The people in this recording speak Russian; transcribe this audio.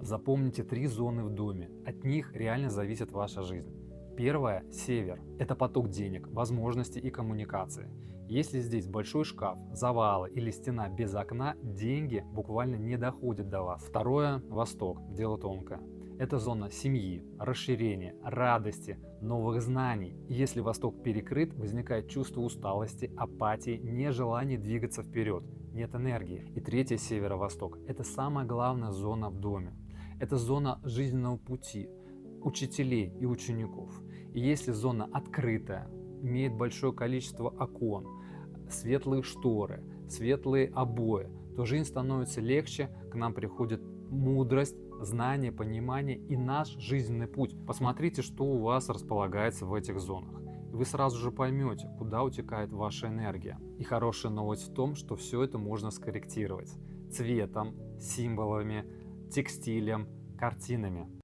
Запомните 3 зоны в доме. От них реально зависит ваша жизнь. Первая – север. Это поток денег, возможностей и коммуникации. Если здесь большой шкаф, завалы или стена без окна, деньги буквально не доходят до вас. Второе – восток. Дело тонкое. Это зона семьи, расширения, радости, новых знаний. И если восток перекрыт, возникает чувство усталости, апатии, нежелания двигаться вперед. Нет энергии. И третье – северо-восток. Это самая главная зона в доме. Это зона жизненного пути, учителей и учеников. И если зона открытая, имеет большое количество окон, светлые шторы, светлые обои, то жизнь становится легче, к нам приходит мудрость, знание, понимание и наш жизненный путь. Посмотрите, что у вас располагается в этих зонах. И вы сразу же поймете, куда утекает ваша энергия. И хорошая новость в том, что все это можно скорректировать цветом, символами, текстилем, картинами.